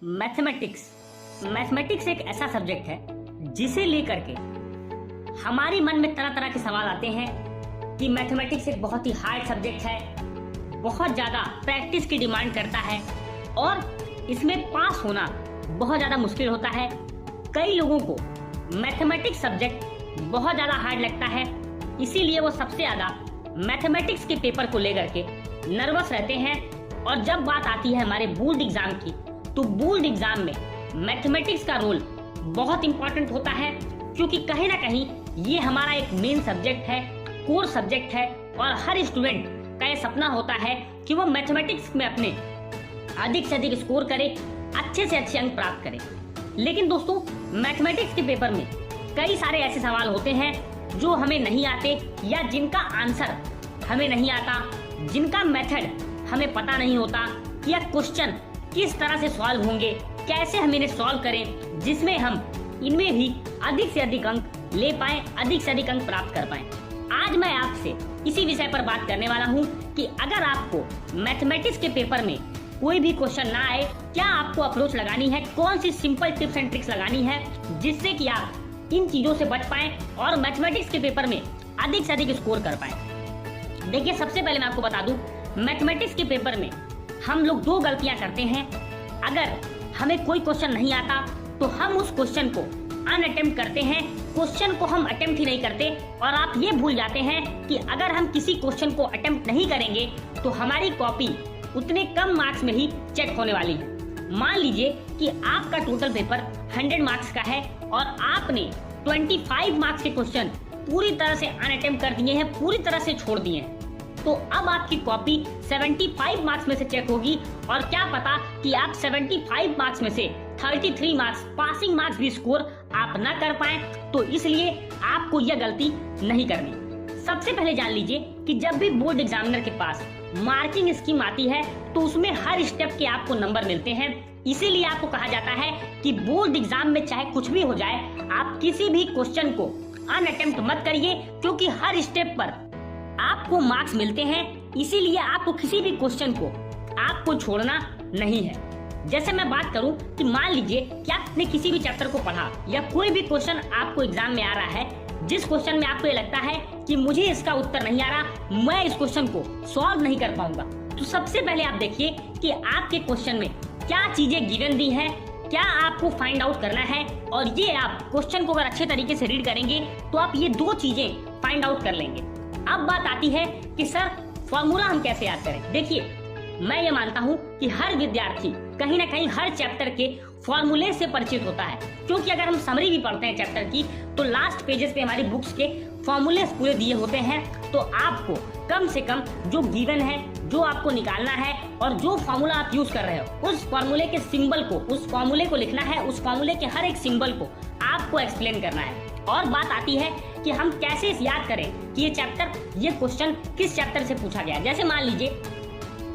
Mathematics mathematics एक ऐसा subject है जिसे लेकर के हमारे मन में तरह तरह के सवाल आते हैं कि मैथमेटिक्स एक बहुत ही हार्ड सब्जेक्ट है, बहुत ज़्यादा प्रैक्टिस की डिमांड करता है और इसमें पास होना बहुत ज़्यादा मुश्किल होता है। कई लोगों को मैथमेटिक्स सब्जेक्ट बहुत ज़्यादा हार्ड लगता है, इसीलिए वो सबसे ज़्यादा मैथमेटिक्स के पेपर को लेकर के नर्वस रहते हैं। और जब बात आती है हमारे बोर्ड एग्जाम की, तो बोर्ड एग्जाम में मैथमेटिक्स का रोल बहुत इंपॉर्टेंट होता है, क्योंकि कहीं ना कहीं ये हमारा एक मेन सब्जेक्ट है, कोर सब्जेक्ट है और हर स्टूडेंट का ये सपना होता है कि वो मैथमेटिक्स में अपने अधिक से अधिक स्कोर करे, अच्छे से अच्छे अंक प्राप्त करे। लेकिन दोस्तों, मैथमेटिक्स के पेपर में कई सारे ऐसे सवाल होते हैं जो हमें नहीं आते या जिनका आंसर हमें नहीं आता, जिनका मेथड हमें पता नहीं होता कि यह क्वेश्चन किस तरह से सॉल्व होंगे, कैसे हम इन्हें सॉल्व करें जिसमें हम इनमें भी अधिक से अधिक अंक ले पाएं, अधिक से अधिक अंक प्राप्त कर पाएं। आज मैं आपसे इसी विषय पर बात करने वाला हूं कि अगर आपको मैथमेटिक्स के पेपर में कोई भी क्वेश्चन ना आए, क्या आपको अप्रोच लगानी है, कौन सी सिंपल टिप्स एंड ट्रिक्स लगानी है जिससे कि आप इन चीजों से बच पाएं और मैथमेटिक्स के पेपर में अधिक से अधिक स्कोर कर पाएं। देखिए, सबसे पहले मैं आपको बता दूं, मैथमेटिक्स के पेपर में हम लोग दो गलतियां करते हैं। अगर हमें कोई क्वेश्चन नहीं आता तो हम उस क्वेश्चन को अनअटेम्प्ट करते हैं, क्वेश्चन को हम अटेम्प्ट ही नहीं करते और आप ये भूल जाते हैं कि अगर हम किसी क्वेश्चन को अटेम्प्ट नहीं करेंगे तो हमारी कॉपी उतने कम मार्क्स में ही चेक होने वाली है। मान लीजिए कि आपका टोटल पेपर 100 मार्क्स का है और आपने 25 मार्क्स के क्वेश्चन पूरी तरह से अनअटेम्प्ट कर दिए हैं, पूरी तरह से छोड़ दिए हैं, तो अब आपकी कॉपी 75 मार्क्स में से चेक होगी और क्या पता कि आप 75 मार्क्स में से 33 मार्क्स पासिंग मार्क्स भी स्कोर आप ना कर पाए। तो इसलिए आपको यह गलती नहीं करनी। सबसे पहले जान लीजिए कि जब भी बोर्ड एग्जामिनर के पास मार्किंग स्कीम आती है तो उसमें हर स्टेप के आपको नंबर मिलते हैं। इसीलिए आपको कहा जाता है कि बोर्ड एग्जाम में चाहे कुछ भी हो जाए, आप किसी भी क्वेश्चन को अनअटेम्प्ट मत करिए, क्योंकि हर स्टेप पर आपको मार्क्स मिलते हैं। इसीलिए आपको किसी भी क्वेश्चन को आपको छोड़ना नहीं है। जैसे मैं बात करूं कि मान लीजिए कि आपने किसी भी चैप्टर को पढ़ा या कोई भी क्वेश्चन आपको एग्जाम में आ रहा है, जिस क्वेश्चन में आपको ये लगता है कि मुझे इसका उत्तर नहीं आ रहा, मैं इस क्वेश्चन को सॉल्व नहीं कर पाऊंगा, तो सबसे पहले आप देखिए कि आपके क्वेश्चन में क्या चीजें गिवन दी है, क्या आपको फाइंड आउट करना है। और ये आप क्वेश्चन को अगर अच्छे तरीके से रीड करेंगे तो आप ये दो चीजें फाइंड आउट कर लेंगे। अब बात आती है कि सर फॉर्मूला हम कैसे याद करें। देखिए, मैं ये मानता हूँ कि हर विद्यार्थी कहीं ना कहीं हर चैप्टर के फॉर्मूले से परिचित होता है, क्योंकि अगर हम समरी भी पढ़ते हैं चैप्टर की तो लास्ट पेजेस पे हमारी बुक्स के फॉर्मूले पूरे दिए होते हैं। तो आपको कम से कम जो गिवन है, जो आपको निकालना है और जो फॉर्मूला आप यूज कर रहे हो, उस फॉर्मूले के सिंबल को, उस फॉर्मूले को लिखना है, उस फॉर्मूले के हर एक सिंबल को आपको एक्सप्लेन करना है। और बात आती है कि हम कैसे याद करें कि ये चैप्टर, ये क्वेश्चन किस चैप्टर से पूछा गया। जैसे मान लीजिए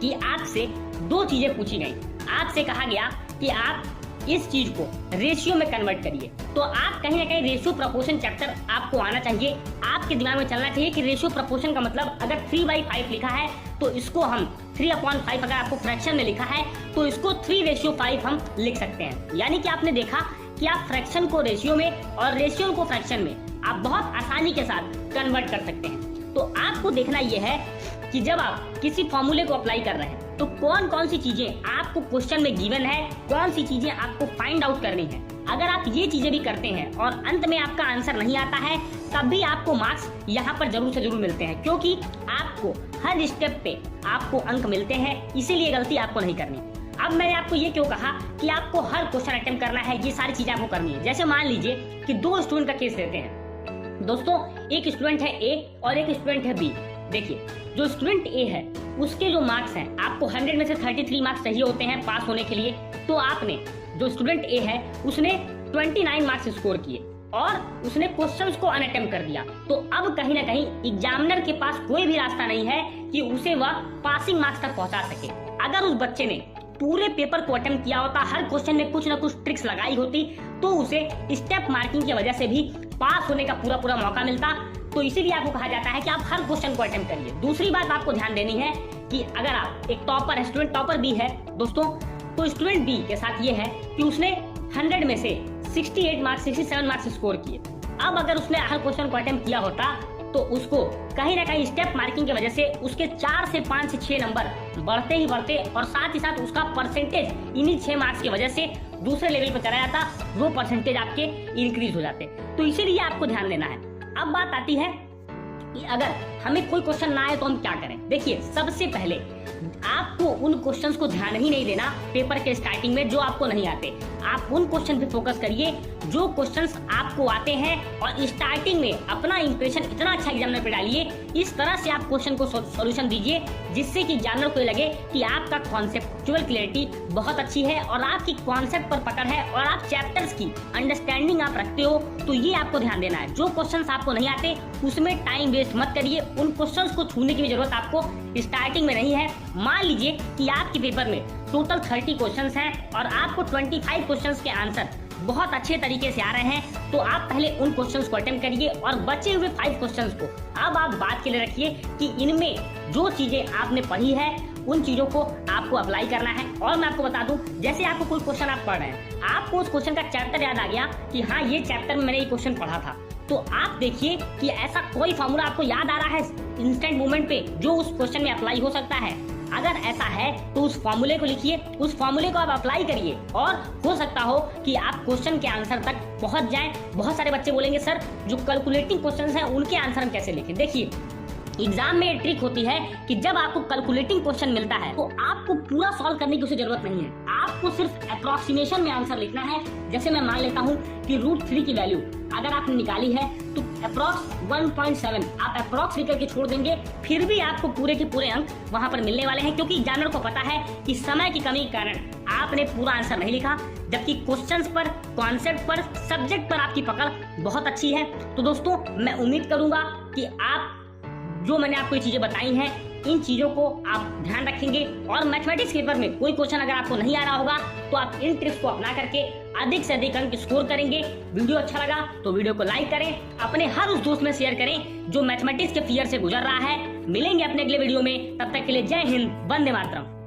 कि आपसे दो चीजें पूछी गई, आपसे कहा गया कि आप इस चीज को रेशियो में कन्वर्ट करिए, तो आप कहीं ना कहीं रेशियो प्रोपोर्शन चैप्टर आपको आना चाहिए। आपके दिमाग में चलना चाहिए कि रेशियो प्रोपोर्शन का मतलब अगर 3/5 लिखा है तो इसको हम 3/5, अगर आपको फ्रैक्शन में लिखा है तो इसको 3:5 हम लिख सकते हैं। यानी कि आपने देखा कि आप फ्रैक्शन को रेशियो में और रेशियो को फ्रैक्शन में आप बहुत आसानी के साथ कन्वर्ट कर सकते हैं। तो आपको देखना यह है कि जब आप किसी फॉर्मूले को अप्लाई कर रहे हैं तो कौन कौन सी चीजें आपको क्वेश्चन में गिवन है, कौन सी चीजें आपको फाइंड आउट करनी है। अगर आप ये चीजें भी करते हैं और अंत में आपका आंसर नहीं आता है, तब भी आपको मार्क्स यहाँ पर जरूर से जरूर मिलते हैं, क्योंकि आपको हर स्टेप पे आपको अंक मिलते हैं। इसीलिए गलती आपको नहीं करनी। अब मैंने आपको ये क्यों कहा कि आपको हर क्वेश्चन अटेम्प्ट करना है, ये सारी चीजें आपको करनी है। जैसे मान लीजिए कि दो स्टूडेंट का केस लेते हैं दोस्तों, एक स्टूडेंट है ए और एक स्टूडेंट है बी। देखिए, जो स्टूडेंट ए है उसके जो मार्क्स हैं, आपको 100 में से 33 मार्क्स चाहिए होते हैं पास होने के लिए। तो आपने, जो स्टूडेंट ए है उसने 29 मार्क्स स्कोर किए और उसने क्वेश्चंस को अनअटेम्प्ट कर दिया। तो अब कहीं ना कहीं एग्जामिनर के पास कोई भी रास्ता नहीं है कि उसे वह पासिंग मार्क्स तक पहुंचा सके। अगर उस बच्चे ने पूरे पेपर को अटेम्प्ट किया होता, हर क्वेश्चन में कुछ ना कुछ ट्रिक्स लगाई होती, तो उसे स्टेप मार्किंग की वजह से भी पास होने का पूरा पूरा मौका मिलता। तो इसीलिए आपको कहा जाता है कि आप हर क्वेश्चन को अटेम्प्ट करिए। दूसरी बात आपको ध्यान देनी है कि अगर आप एक टॉपर, स्टूडेंट टॉपर भी है दोस्तों, तो स्टूडेंट बी के साथ ये है कि उसने 100 में से 68 मार्क्स 67 मार्क्स स्कोर किए। अब अगर उसने हर क्वेश्चन को अटेम्प्ट किया होता तो उसको कहीं ना कहीं स्टेप मार्किंग की वजह से उसके 4 से 5 से 6 नंबर बढ़ते ही बढ़ते और साथ ही साथ उसका परसेंटेज इन्हीं 6 मार्क्स की वजह से दूसरे लेवल पर चला जाता, वो परसेंटेज आपके इंक्रीज हो जाते। तो इसीलिए आपको ध्यान देना है। अब बात आती है कि अगर हमें कोई क्वेश्चन ना आए तो हम क्या करें। देखिए, सबसे पहले आपको उन क्वेश्चंस को ध्यान ही नहीं देना पेपर के स्टार्टिंग में जो आपको नहीं आते। आप उन क्वेश्चन पे फोकस करिए जो क्वेश्चंस आपको आते हैं और स्टार्टिंग में अपना इंप्रेशन इतना अच्छा एग्जामिनर पे डालिए, इस तरह से आप क्वेश्चन को सॉल्यूशन दीजिए जिससे कि एग्जामिनर को लगे कि आपका कॉन्सेप्चुअल क्लैरिटी बहुत अच्छी है और आपकी कॉन्सेप्ट पर पकड़ है और आप चैप्टर्स की अंडरस्टैंडिंग आप रखते हो। तो ये आपको ध्यान देना है। जो क्वेश्चंस आपको नहीं आते उसमें टाइम वेस्ट मत करिए। उन क्वेश्चंस को छूने की भी जरूरत आपको स्टार्टिंग में नहीं है। मान लीजिए कि आपके पेपर में टोटल 30 क्वेश्चंस हैं और आपको 25 क्वेश्चंस के आंसर बहुत अच्छे तरीके से आ रहे हैं, तो आप पहले उन क्वेश्चंस को अटेम्प्ट करिए और बचे हुए 5 क्वेश्चंस को अब आप बात के लिए रखिए कि इनमें जो चीजें आपने पढ़ी है उन चीजों को आपको अप्लाई करना है। और मैं आपको बता दूं, जैसे आपको कोई क्वेश्चन आप पढ़ रहे हैं, आपको उस क्वेश्चन का चैप्टर याद आ गया कि हाँ ये चैप्टर में मैंने ये क्वेश्चन पढ़ा था, तो आप देखिए कि ऐसा कोई फॉर्मूला आपको याद आ रहा है इंस्टेंट मोमेंट पे जो उस क्वेश्चन में अप्लाई हो सकता है। अगर ऐसा है तो उस फॉर्मूले को लिखिए, उस फॉर्मूले को आप अप्लाई करिए और हो सकता हो कि आप क्वेश्चन के आंसर तक पहुंच जाएं। बहुत सारे बच्चे बोलेंगे सर जो कैलकुलेटिंग क्वेश्चंस हैं उनके आंसर हम कैसे लिखें। देखिए, एग्जाम में ट्रिक होती है कि जब आपको कैलकुलेटिंग क्वेश्चन मिलता है तो आपको पूरा सॉल्व करने की उसे जरूरत नहीं है, आपको सिर्फ अप्रोक्सीमेशन में आंसर लिखना है। जैसे मैं मान लेता हूँ कि √3 की वैल्यू अगर आपने निकाली है तो अप्रोक्स 1.7 आप अप्रोक्स लिख करके छोड़ देंगे, फिर भी आपको पूरे के पूरे अंक वहां पर मिलने वाले हैं, क्योंकि एग्जामिनर को पता है कि समय की कमी के कारण आपने पूरा आंसर नहीं लिखा, जबकि क्वेश्चंस पर, कॉन्सेप्ट पर, सब्जेक्ट पर आपकी पकड़ बहुत अच्छी है। तो दोस्तों, मैं उम्मीद करूंगा कि आप जो मैंने आपको ये चीजें बताई हैं इन चीजों को आप ध्यान रखेंगे और मैथमेटिक्स पेपर में कोई क्वेश्चन अगर आपको नहीं आ रहा होगा तो आप इन ट्रिक्स को अपना करके अधिक से अधिक अंक स्कोर करेंगे। वीडियो अच्छा लगा तो वीडियो को लाइक करें, अपने हर उस दोस्त में शेयर करें जो मैथमेटिक्स के फियर से गुजर रहा है। मिलेंगे अपने अगले वीडियो में, तब तक के लिए जय हिंद, वंदे मातरम।